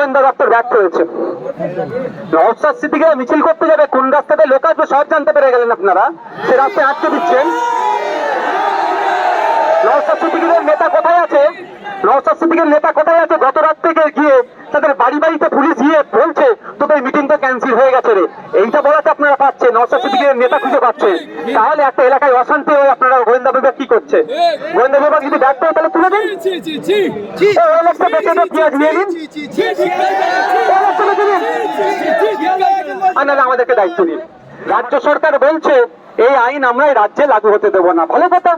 গোয়েন্দা দপ্তর ব্যর্থ হয়েছে। নওশাদ সিদ্দিকীরা মিছিল করতে যাবে, কোন রাস্তাতে লোক আসবে সব জানতে পেরে গেলেন আপনারা, সে রাস্তায় আটকে দিচ্ছেন। নওশাদ সিদ্দিকীদের নেতা কোথায় আছে? নওশাদ সিদ্দিকীর নেতা কোথায় আছে? গত রাত থেকে গিয়ে তাদের বাড়ি বাড়িতে পুলিশ গিয়ে বলছে তোদের মিটিং তো ক্যান্সেল হয়ে গেছে রে, এইটা বলাতে আপনারা পাচ্ছেন নওশাদ সিদ্দিকীর নেতা খুঁজে পাচ্ছেন। তাহলে একটা এলাকায় অশান্তি হয়ে আপনারা গোয়েন্দা বিভাগ কি করছে? গোয়েন্দা বিভাগ যদি ব্যর্থ হয় তাহলে তুলে দিন, পেঁয়াজ নিয়ে নিন, আমাদেরকে দায়িত্ব নিন। রাজ্য সরকার বলছে এই আইন আমরা এই রাজ্যে লাগু হতে দেবো না, ভালো কথা।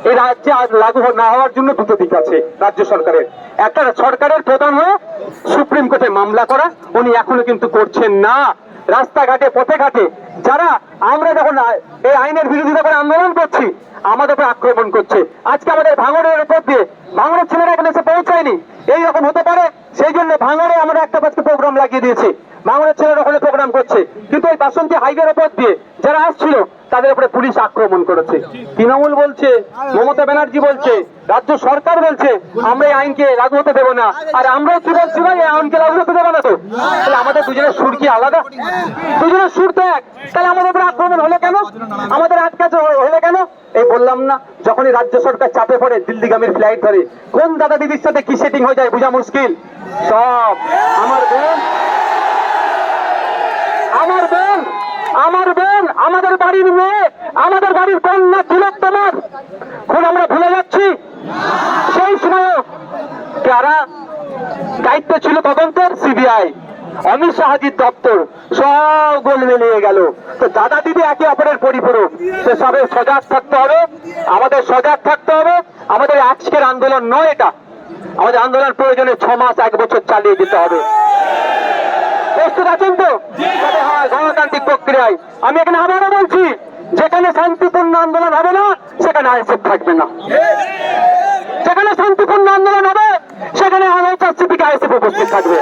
এই রাজ্যে লাগু না হওয়ার জন্য দুটো দিক আছে রাজ্য সরকারের। একটা, সরকারের প্রধান হয়ে সুপ্রিম কোর্টে মামলা করা, উনি এখনো কিন্তু করছেন না। রাস্তাঘাটে পথে ঘাটে যারা আমরা যখন এই আইনের বিরোধিতা করে আন্দোলন করছি আমাদের উপর আক্রমণ করছে। আজকে আমাদের ভাঙড়ের উপর দিয়ে, ভাঙড়ের ছেলেরা এখানে এসে পৌঁছায়নি, এইরকম হতে পারে সেই জন্য ভাঙড়ে আমরা একটা প্রোগ্রাম লাগিয়ে দিয়েছি, ভাঙড়ের ছেলেরা ওখানে প্রোগ্রাম করছে। কিন্তু ওই বাসন্তী হাইওয়ের উপর দিয়ে যারা আসছিল তাদের উপরে পুলিশ আক্রমণ করেছে। তৃণমূল বলছে, মমতা ব্যানার্জি বলছে, রাজ্য সরকার বলছে আমরা এই আইনকে লাগু হতে দেবো না, আর আমরাও কি বলছি ভাই এই আইনকে লাগু হতে দেবো না। তো তাহলে আমাদের দুজনের সুর কি আলাদা? দুজনের সুর তো এক, তাহলে আমাদের উপরে আক্রমণ হলো কেন? আমাদের আটকাছে হলো কেন? এই বললাম না, যখনই রাজ্য সরকার চাপে পড়ে দিল্লিগামীর ফ্লাইট ধরে কোন দাদা দিদির সাথে কি সেটিং হয়ে যায় বোঝা মুশকিল। সব আমার বোন, আমার বোন, আমার বোন, আমাদের বাড়ির মেয়ে, আমাদের বাড়ির কন্যা তিলোত্তমার খুন আমরা ভুলে যাচ্ছি। সেই সময় যারা দায়িত্ব ছিল তদন্তের সিবিআই, অমিত শাহজির দপ্তর, সব গোল মিলিয়ে গেল। তো দাদা দিদি একে অপরের পরিপূরক, সেসবে সজাগ থাকতে হবে, আমাদের সজাগ থাকতে হবে। আমাদের আজকের আন্দোলন নয় এটা, আমাদের আন্দোলন প্রয়োজনে 6 মাস 1 বছর চালিয়ে যেতে হবে। প্রস্তুত আছেন তো? হ্যাঁ, গণতান্ত্রিক প্রক্রিয়ায় আমি এখানে আবারও বলছি, যেখানে শান্তিপূর্ণ আন্দোলন হবে না সেখানে আইএসএফ থাকবে না, যেখানে শান্তিপূর্ণ আন্দোলন হবে সেখানে আইএসএফ উপস্থিত থাকবে।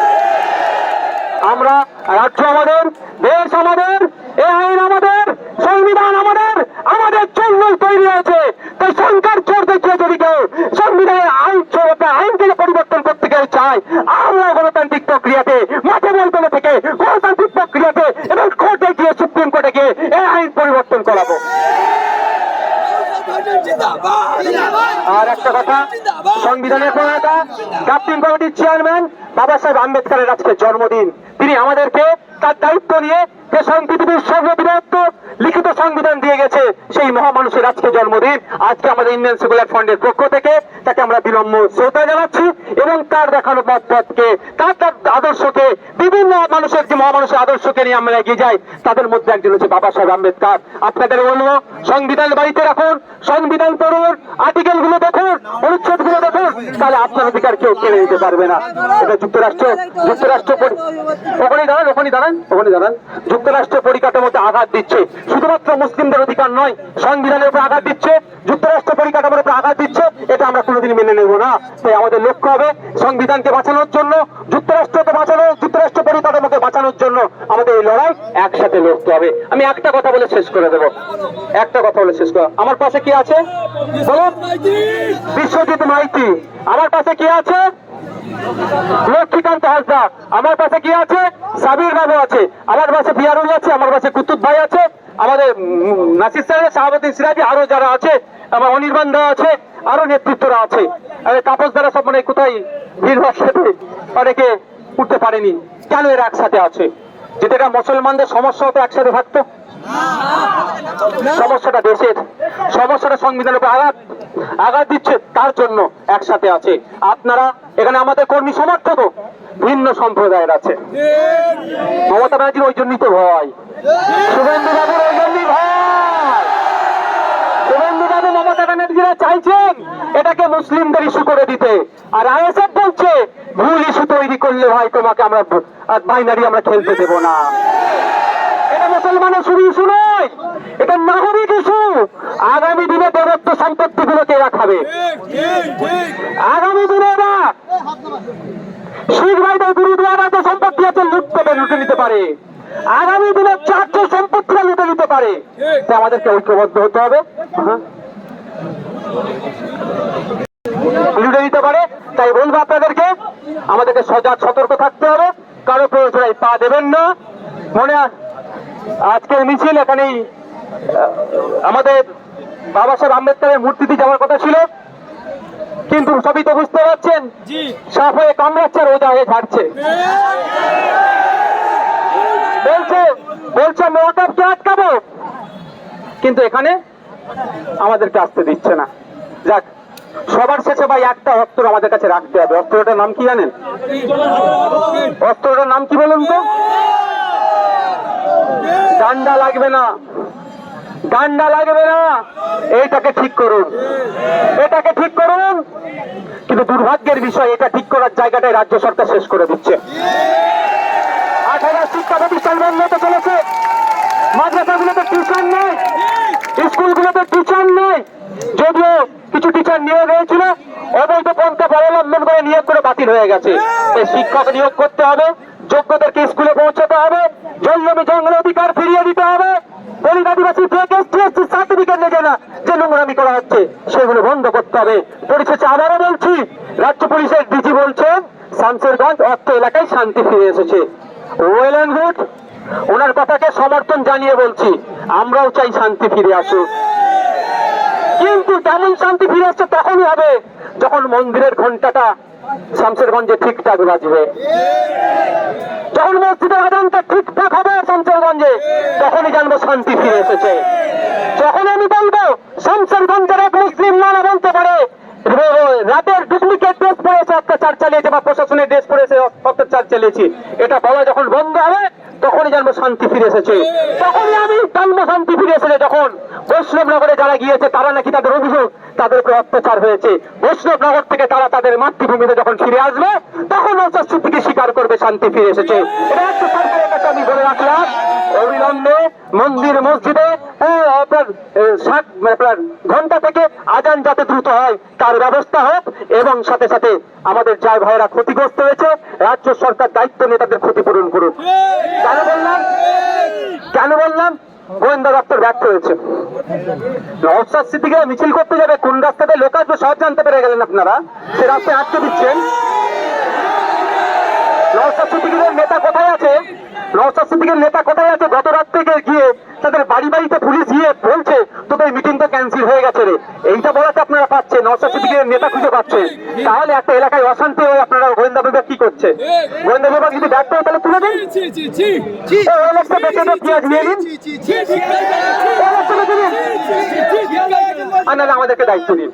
আমরা, রাজ্য আমাদের, দেশ আমাদের, এই আইন আমাদের, সংবিধান আমাদের, আমাদের জন্যই তৈরি হয়েছে। তাই সংখ্যার জোর দেখিয়ে যদি কেউ সংবিধানের আইনকে পরিবর্তন করতে কেউ চায়, আমরা গণতান্ত্রিক প্রক্রিয়াতে মাঠে ময়দানে থেকে গণতান্ত্রিক প্রক্রিয়াতে এবং কোর্টে গিয়ে, সুপ্রিম কোর্টে গিয়ে এই আইন পরিবর্তন করাবো। আর একটা কথা, সংবিধানের প্রণেতা, ড্রাফটিং কমিটির চেয়ারম্যান বাবা সাহেব আম্বেদকরের আজকে জন্মদিন। তিনি আমাদেরকে তার দায়িত্ব নিয়ে পৃথিবীর সর্ববৃহৎ লিখিত সংবিধান দিয়ে গেছে, সেই মহামানুষের আজকে জন্মদিন। আজকে আমাদের ইন্ডিয়ান সেকুলার ফ্রন্টের পক্ষ থেকে তাকে আমরা বিনম্র শ্রদ্ধা জানাচ্ছি এবং তার দেখানো পথকে, তার আদর্শকে, বিভিন্ন মানুষের যে মহামানুষের আদর্শকে নিয়ে আমরা এগিয়ে যাই, তাদের মধ্যে একজন হচ্ছে বাবা সাহেব আম্বেদকর। আপনাদের বলবো, সংবিধান বাড়িতে রাখুন, সংবিধান পড়ুন, আর্টিকেল গুলো দেখুন, অনুচ্ছেদ গুলো দেখুন, তাহলে আপনার অধিকার কেউ কেড়ে নিতে পারবে না। এটা যুক্তরাষ্ট্র ওখানে দাঁড়ান, যুক্তরাষ্ট্র পরিকাঠামোতে আঘাত দিচ্ছে, শুধুমাত্র মুসলিমদের অধিকার নয়, সংবিধানের উপর আঘাত দিচ্ছে, যুক্তরাষ্ট্র পরিকাঠামোর উপর আঘাত দিচ্ছে। এটা আমরা কোনোদিন মেনে নেব না। তাই আমাদের লক্ষ্য হবে সংবিধানকে বাঁচানোর জন্য, যুক্তরাষ্ট্রকে বাঁচানো, যুক্তরাষ্ট্র পরিকাঠামোকে বাঁচানোর জন্য আমাদের এই লড়াই একসাথে লড়তে হবে। আমি একটা কথা বলে শেষ করে দেবো, একটা কথা বলে শেষ করো। আমার পাশে কি আছে বলুন? বিশ্বজিৎ মাইতি। আমার পাশে কি আছে? লক্ষ্মীকান্ত হাসদা। আমার পাশে কি আছে? সাবির বাবু আছে। আমার পাশে বিহারুল আছে, আমার পাশে কুতুব ভাই আছে, আমাদের নাসির সাহেব, শাহাবুদ্দিন সিরাজি, আরো যারা আছে, আমার অনির্বাণ দা আছে, আরো নেতৃত্বরা আছে। তাপস দ্বারা সব মানে কোথায় ভিড় সাথে অনেকে উঠতে পারেনি। কেন এরা একসাথে আছে? যদি এটা মুসলমানদের সমস্যা হতো একসাথে থাকতো? সমস্যাটা দেশের, সমস্যাটা সংবিধানের উপর আঘাত দিচ্ছে, তার জন্য একসাথে আছে। আপনারা এখানে আমাদের কর্মী সমর্থক ভিন্ন সম্প্রদায়ের আছে। মমতা ব্যানার্জির ওই জন্যই তো ভয়, শুভেন্দু বাবুর ওই জন্যই ভয়। শুভেন্দু বাবু, মমতা ব্যানার্জিরা চাইছেন এটাকে মুসলিমদের ইস্যু করে দিতে, আর আইএসএফ বলছে ভুল ইস্যু তৈরি করলে ভাই তোমাকে আমরা বাইনারি আমরা খেলতে দেব না। এটা মুসলমানের শুধু ইস্যু নয়, এটা নাগরিক ইস্যু। আগামী দিনে দেবত্ব সম্পত্তি গুলোকে এরা খাবে। আগামী দিনে এরা শিখ ভাইদের গুরুদুয়ারা যে সম্পত্তি আছে লুটে নিতে পারে। আগামী দিনে চারটে সম্পত্তিরা লুটে নিতে পারে। আমাদেরকে ঐক্যবদ্ধ হতে হবে, লুটে নিতে পারে। তাই বলবো আপনাদেরকে, আমাদেরকে সজাগ সতর্ক থাকতে হবে, কারো প্রয়োজনে পা দেবেন না। মনে আজকের মিছিল এখানেই আমাদের বাবা সাহেব আম্বেদকরের মূর্তিতে যাওয়ার কথা ছিল, কিন্তু সবই তো বুঝতে পারছেন সাপ হয়ে কামড়াচ্ছে আর ওজা হয়ে ঝাড়ছে। বলছে মহতাবকে আটকাবো, কিন্তু এখানে আমাদেরকে আসতে দিচ্ছে না। যাক, সবার শেষে ভাই একটা অস্ত্র আমাদের কাছে রাখতে হবে। অস্ত্রটার নাম কি জানেন? অস্ত্রটার নাম কি বলুন তো? ডান্ডা লাগবে না, ডান্ডা লাগবে না, এইটাকে ঠিক করুন, এটাকে ঠিক করুন। কিন্তু দুর্ভাগ্যের বিষয়, এটা ঠিক করার জায়গাটাই রাজ্য সরকার শেষ করে দিচ্ছে। 8,000 শিক্ষা প্রতিষ্ঠান বন্ধ হতে চলেছে, মাদ্রাসাগুলোতে টিউশন নেই, স্কুলগুলোতে টিচার নেই। যদিও কিছু টিচার নিয়োগ হয়েছিল, অবৈধ পন্থা অবলম্বন করে নিয়োগ করে বাতিল হয়ে গেছে। শিক্ষক নিয়োগ করতে হবে, যোগ্যদেরকে স্কুলে পৌঁছাতে হবে, জঙ্গলে জঙ্গলের অধিকার ফিরিয়ে দিতে হবে। দলিত আদিবাসী সার্টিফিকেট নেই না, যে নোংরামি করা হচ্ছে সেগুলো বন্ধ করতে হবে। পরিশেষে আবারও বলছি, রাজ্য পুলিশের ডিজি বলছেন শামসেরগঞ্জ অর্থ এলাকায় শান্তি ফিরে এসেছে। ওয়েল এন্ড গুড, ওনার কথাকে সমর্থন জানিয়ে বলছি, আমরাও চাই শান্তি ফিরে আসুক। কিন্তু তেমন শান্তি ফিরে আসছে তখনই হবে যখন মন্দিরের ঘন্টাটা শামসেরগঞ্জে ঠিকঠাক বাজবে, যখন মসজিদের আজানটা ঠিকঠাক হবে শামসেরগঞ্জে, তখনই জানবো শান্তি ফিরে এসেছে। যখন আমি বলবো শামসেরগঞ্জের এক মুসলিম নানা বলতে পারে রাতের ডুপ্লিকেট ড্রেস পরেছে, অত্যাচার চালিয়েছে, বা প্রশাসনের ড্রেস পরেছে, অত্যাচার চালিয়েছি, এটা বলা যখন বন্ধ হবে তখনই জানবো শান্তি ফিরে এসেছে। তখনই আমি জানবো শান্তি ফিরে এসেছে যখন বৈষ্ণবনগরে যারা গিয়েছে তারা নাকি তাদের অভিযোগ তাদের উপরে অত্যাচার হয়েছে, বৈষ্ণবনগর থেকে তারা তাদের মাতৃভূমিতে যখন ফিরে আসবে তখন অস্বস্তিকে স্বীকার করবে শান্তি ফিরে এসেছে। এটা একটা সরকারের কাছে আমি বলে রাখলাম, অবিলম্বে মন্দির মসজিদে আপনার ঘন্টা থেকে আজান যাতে দ্রুত হয় তার ব্যবস্থা হোক, এবং সাথে সাথে আমাদের যার ভাইয়েরা ক্ষতিগ্রস্ত হয়েছে রাজ্য সরকার দায়িত্ব নিয়ে তাদের ক্ষতিপূরণ করুক। কেন বললাম গোয়েন্দা দপ্তর ব্যর্থ হয়েছে। নওশাদ সিদ্দিকী মিছিল করতে যাবে, কোন রাস্তাতে লোক আসবে সব জানতে পেরে গেলেন আপনারা, সে রাস্তায় আটকে দিচ্ছেন। নওশাদ সিদ্দিকীর নেতা কোথায় আছে? নওশাদ সিদ্দিকীর নেতা কোথায় আছে? গত রাত থেকে গিয়ে তাদের বাড়ি বাড়িতে পুলিশ গিয়ে বলছে তোদের মিটিং তো ক্যান্সেল হয়ে গেছে রে, এইটা বলাতে আপনারা পাচ্ছেন, নওশাদ সিদ্দিকীর নেতা খুঁজে পাচ্ছে। তাহলে একটা এলাকায় অশান্তি হয়ে আপনারা গোয়েন্দা বিভাগ কি করছে? গোয়েন্দা বিভাগ যদি ব্যর্থ হয় তাহলে তুলে দিন, পেঁয়াজ নিয়ে নিন, আর নাহলে আমাদেরকে দায়িত্ব দিন।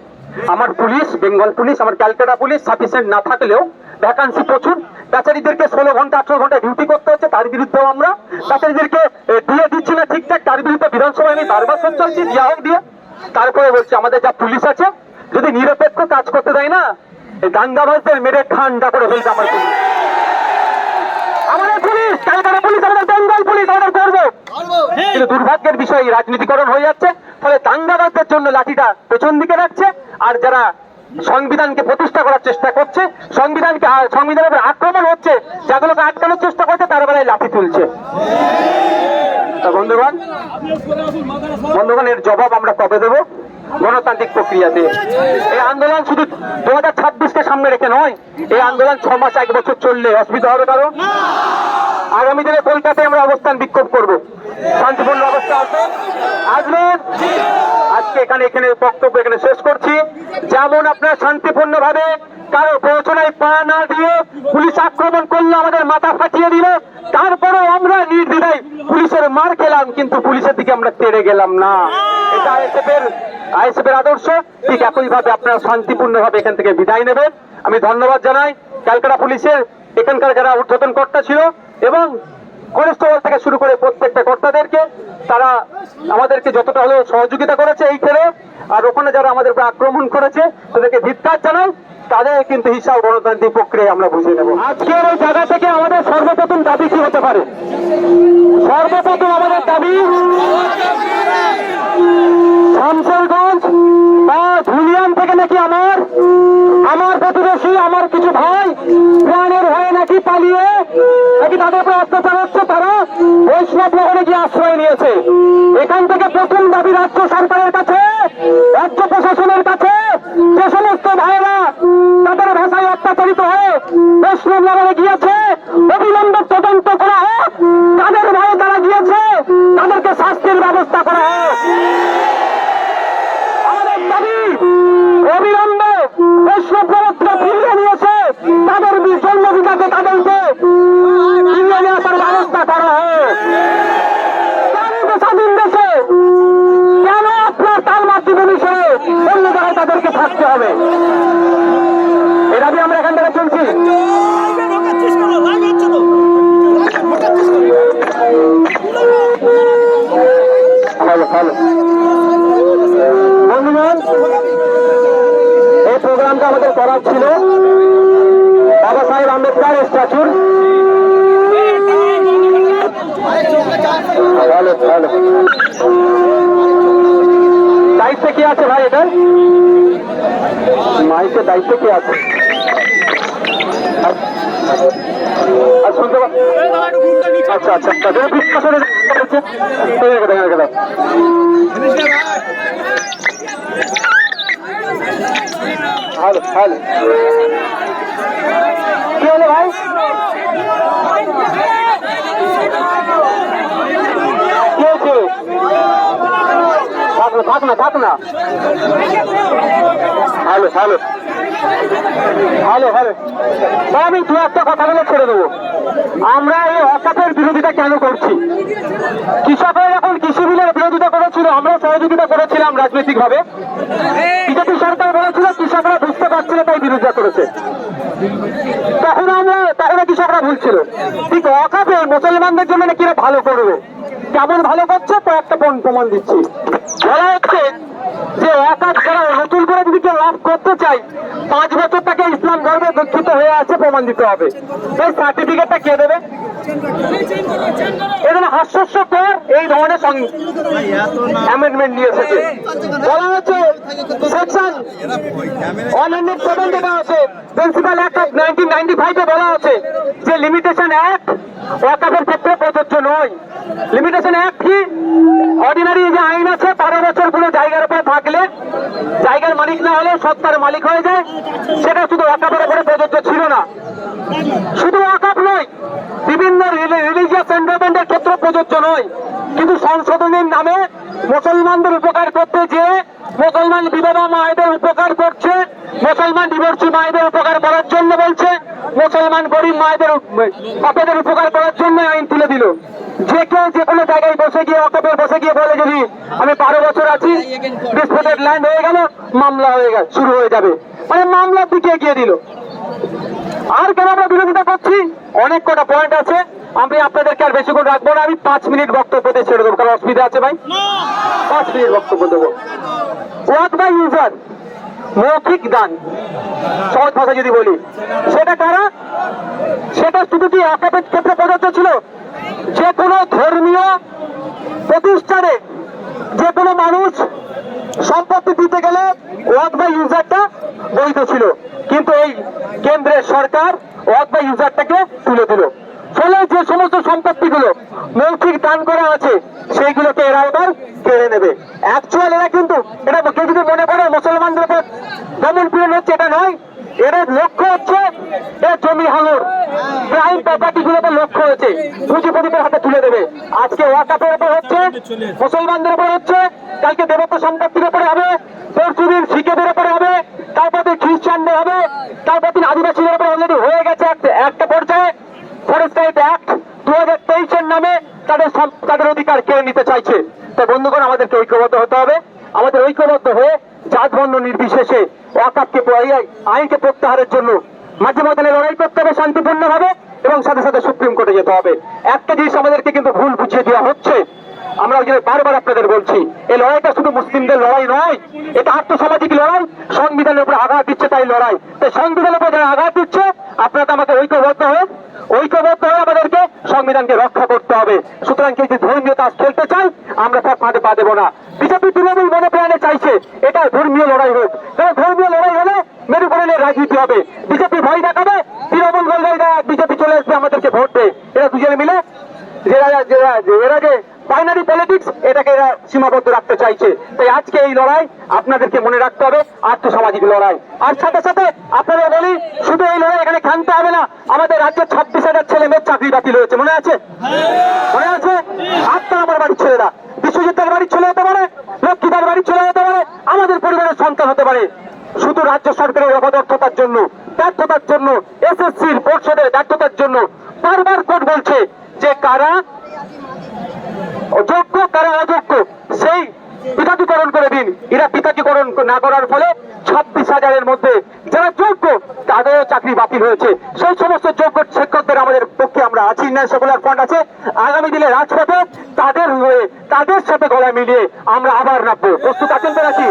আমার পুলিশ, বেঙ্গল পুলিশ, আমার ক্যালকাটা পুলিশ সাফিসিয়েন্ট না থাকলেও ভ্যাকান্সি প্রচুর, বেচারীদেরকে 16 ঘন্টা 18 ঘন্টা ডিউটি করতে হচ্ছে, তার বিরুদ্ধেও আমরা বেচারীদেরকে দিয়ে দিচ্ছি না ঠিকঠাক, তার বিরুদ্ধে বিধানসভায় আমি বারবার সোচ্চাচ্ছি দিয়া হোক দিয়ে। তারপরে বলছি আমাদের যা পুলিশ আছে যদি নিরপেক্ষ কাজ করতে দেয় না, এই দাঙ্গাবাজদের মেরে ঠান্ডা করে ফেলছে আমার পুলিশ। আমাদের পুলিশ, ক্যালকাটা পুলিশ, আমাদের বেঙ্গল পুলিশ, আমাদের গর্ব। কিন্তু দুর্ভাগ্যের বিষয় রাজনীতিকরণ হয়ে যাচ্ছে, ফলে দাঙ্গাবাজদের জন্য লাঠিটা পেছন দিকে রাখছে, আর যারা সংবিধানকে প্রতিষ্ঠা করার চেষ্টা করছে, সংবিধানের আক্রমণ হচ্ছে, যাগুলোকে আটকানোর চেষ্টা করছে তার বেলায় লাঠি তুলছে। বন্ধুগণ, এর জবাব আমরা কবে দেবো? গণতান্ত্রিক প্রক্রিয়াতে। এই আন্দোলন শুধু 2026কে সামনে রেখে নয়, এই আন্দোলন 6 মাস 1 বছর চললে অসুবিধা হবে কারণ? আগামী দিনে কলকাতায় আমরা অবস্থান বিক্ষোভ করবো, শান্তিপূর্ণ অবস্থা আসবেন। আজকে এখানে বক্তব্য এখানে শেষ করছি। যেমন আপনারা শান্তিপূর্ণ ভাবে কারো প্ররোচনায় পা না দিয়ে পুলিশ আক্রমণ করলো, আমাদের মাথা ফাটিয়ে দিল, তারপরেও আমরা নির্দ্বিধায় পুলিশের মার খেলাম, কিন্তু পুলিশের দিকে আমরা তেড়ে গেলাম না। এটা আইএসএফের আদর্শ। ঠিক একইভাবে আপনারা শান্তিপূর্ণ ভাবে এখান থেকে বিদায় নেবেন। আমি ধন্যবাদ জানাই ক্যালকাটা পুলিশের এখানকার যারা ঊর্ধ্বতন কর্তা ছিল এবং কনস্টেবল থেকে শুরু করে প্রত্যেকটা কর্তাদেরকে, তারা আমাদেরকে যতটা হলেও সহযোগিতা করেছে এই খেলে। আর ওখানে যারা আমাদের উপর আক্রমণ করেছে তাদেরকে ধিক্কার জানাই, তাদের কিন্তু হিসাব গণতান্ত্রিক প্রক্রিয়া আমরা বুঝে নেব। আজকের ওই জায়গা থেকে আমাদের সর্বপ্রথম দাবি কি হতে পারে? সর্বপ্রথম আমাদের দাবি শামসেরগঞ্জ বা ধুলিয়ান থেকে নাকি আমার প্রতিবেশী, আমার কিছু ভাই প্রাণের ভয়ে নাকি পালিয়ে নাকি তাদের উপরে অত্যাচার হচ্ছে, তারা বৈষ্ণবনগরে গিয়ে আশ্রয় নিয়েছে। এখান থেকে প্রথম দাবি রাজ্য সরকারের কাছে, রাজ্য প্রশাসনের কাছে, যে সমস্ত ভাইয়েরা তাদের ভাষায় অত্যাচারিত হয়ে আমাদের করার ছিল বাবা সাহেব আম্বেদকর স্ট্যাচুর। দায়িত্বে কি আছে ভাই? এটা মাইকের দায়িত্বে কি আছে? শুনতে আচ্ছা আচ্ছা হ্যালো হ্যালো কি হলো ভাই? থাক না হ্যালো হ্যালো হ্যালো হ্যালো আমি দু একটা কথা বলে ছেড়ে দেবো। আমরা এই অকাপের বিরোধিতা কেন করছি? কৃষকরা যখন কৃষি বিলের বিরোধিতা করেছিল আমরা সহযোগিতা করেছিলাম রাজনৈতিক ভাবে। বিজেপি সরকার বলেছিল কৃষকরা বুঝতে পারছিল তাই বিরোধিতা করেছে। তখন কৃষকরা ভুলছিল। ঠিক অকাপে মুসলমানদের জন্য নাকি ভালো করবে, কেমন ভালো করছে কয়েকটা প্রমাণ দিচ্ছি। বলা হচ্ছে যে ওয়াকাফ যারা নতুন করে যদি কেউ লাভ করতে চাই 5 বছর তাকে ইসলাম ধর্মে দীক্ষিত হয়ে আছে প্রমাণ দিতে হবে। এই সার্টিফিকেটটা কে দেবে? এখানে হাস্যস্যকর এই ধরনের অ্যামেন্ডমেন্ট নিয়ে এসেছে। বলা হচ্ছে সেকশন 107 যেটা আছে প্রিন্সিপাল অ্যাক্ট অফ 1995 বলা আছে যে লিমিটেশন অ্যাক্ট ওয়াকাফের ক্ষেত্রে প্রযোজ্য নয়। লিমিটেশন অ্যাক্ট কি? অর্ডিনারি যে আইন আছে 12 বছর কোনো জায়গার উপরে থাকলে জায়গার মালিক না হলে সত্তার মালিক হয়ে যায়, সেটা শুধু ওয়াকাফের উপরে প্রযোজ্য ছিল না। শুধু ওয়াকাফ নয়, বিভিন্ন রিলিজিয়াস এন্ডারমেন্টের ক্ষেত্রে প্রযোজ্য নয়। কিন্তু সংশোধনের নামে মুসলমানদের উপকার করতে যে মুসলমান বিধবা মায়েদের উপকার করছে, মুসলমান ডিভোর্সি মায়েদের উপকার করার জন্য বলছে, মুসলমান গরিব মায়েদের বাপেদের উপকার করার জন্য আইন তুলে দিল। যে কেউ যে কোনো জায়গায় বসে গিয়ে অকাপে বসে গিয়ে বলে যদি আমি 12 বছর আছি, ডিসপুটেড ল্যান্ড হয়ে গেল, মামলা শুরু হয়ে যাবে, মানে মামলার দিকে এগিয়ে দিল। আর কেন আমরা বিরোধিতা করছি? অনেক কটা পয়েন্ট আছে, আমি আপনাদেরকে আর বেশিক্ষণ রাখবো না। আমি 5 মিনিট বক্তব্য দিয়ে ছেড়ে দেবো, কারণ অসুবিধা আছে ভাই। 5 মিনিট বক্তব্য দেবো। ওয়াক বাই ইউজার, মৌখিক দান, সহজ ভাষা যদি বলি, সেটা কারা? সেটা শুধু কি ওয়াকাফের ক্ষেত্রে প্রযোজ্য ছিল? যে কোনো ধর্মীয় প্রতিষ্ঠানে যে কোনো মানুষ সম্পত্তি দিতে গেলে ওয়াক বাই ইউজারটা বৈধ ছিল, কিন্তু এই কেন্দ্রের সরকার ওয়াক বাই ইউজারটাকে তুলে দিল। ফলে যে সমস্ত সম্পত্তিগুলো মৌখিক দান করা আছে সেইগুলোকে এরা এবার কেড়ে নেবে। অ্যাকচুয়াল এরা কিন্তু এটা কেউ যদি মনে করে মুসলমানদের উপর দমন পীড়ন হচ্ছে, এটা নয়। এর লক্ষ্য হচ্ছে এর জমি হাঙর, প্রাইম প্রপার্টি গুলোতে লক্ষ্য হয়েছে পুঁজিপতিদের হাতে তুলে দেবে। আজকে ওয়াকাফের উপর হচ্ছে, মুসলমানদের উপর হচ্ছে, কালকে দেবত্ব সম্পত্তির উপরে হবে, পরশুদিন শিখেদের উপরে হবে, তারপর খ্রিস্টানদের হবে, তারপর আদিবাসীদের উপরে অলরেডি হয়ে গেছে একটা পর্যায়ে। ফরেস্ট রাইট অ্যাক্ট 2023 নামে তাদের অধিকার কেড়ে নিতে চাইছে। তাই বন্ধুগণ, আমাদেরকে ঐক্যবদ্ধ হতে হবে। আমাদের ঐক্যবদ্ধ হয়ে জাত বর্ণ নির্বিশেষে ওয়াকাফকে আইনকে প্রত্যাহারের জন্য মাঝে মধ্যে লড়াই করতে হবে শান্তিপূর্ণ ভাবে, এবং সাথে সাথে সুপ্রিম কোর্টে যেতে হবে। একটা জিনিস আমাদেরকে কিন্তু ভুল বুঝিয়ে দেওয়া হচ্ছে, আমরা ওই জন্য বারবার আপনাদের বলছি, এই লড়াইটা শুধু মুসলিমদের লড়াই নয়, এটা আর্থসামাজিক লড়াই। সংবিধানের উপরে আঘাত দিচ্ছে তাই লড়াই। তাই সংবিধানের উপরে যারা আঘাত দিচ্ছে, আপনারা আমাকে ঐক্যবদ্ধ হয়ে আমাদেরকে সংবিধানকে রক্ষা করতে হবে। সুতরাং কেউ যদি ধর্মীয় তাস খেলতে চাই, আমরা তার ফাঁদে পা দেবো না। বিজেপি তৃণমূল মনে প্রাণে চাইছে এটা ধর্মীয় লড়াই হোক, কারণ ধর্মীয় লড়াই হলে মেরুকরণের রাজনীতি হবে। বিজেপি ভয় দেখাবে, তৃণমূল বলবে বিজেপি চলে আসবে আমাদেরকে ভোট দেয়। এরা দুজনে মিলে এরা যে বাইনারি পলিটিক্স, এটাকে এরা সীমাবদ্ধ রাখতে চাইছে। তাই আজকে এই লড়াই আপনাদেরকে মনে রাখতে হবে, আর্থসামাজিক লড়াই। আর সাথে সাথে আপনারা বলি, শুধু এই লড়াই এখানে ক্ষান্ত হবে না। আমাদের রাজ্যে 26,000 ছেলে মেয়ের চাকরি বাতিল হয়েছে, মনে আছে? মনে আছে? আপনার আমার বাড়ির ছেলেরা বিশ্বজিতের বাড়ির ছেলে হতে পারে, লক্ষ্মীদার বাড়ির ছেলে হতে পারে, আমাদের পরিবারের সন্তান হতে পারে। শুধু রাজ্য সরকারের অপদর্থতার জন্য, ব্যর্থতার জন্য, এসএসসির পরিষদের ব্যর্থতার জন্য বারবার কোর্ট বলছে যে কারা যোগ্য কারা অযোগ্য সেই পৃথকীকরণ করে দিন। এরা পৃথকীকরণ না করার ফলে 26,000-এর মধ্যে যারা যোগ্য তাদেরও চাকরি বাতিল হয়েছে। সেই সমস্ত যোগ্য শিক্ষকদের আমাদের পক্ষে আমরা আছি, না সেকুলার ফ্রন্ট আছে। আগামী দিনে রাজপথে তাদের সাথে গলা মিলিয়ে আমরা আবার নামবো। প্রস্তুত আছেন তো নাকি?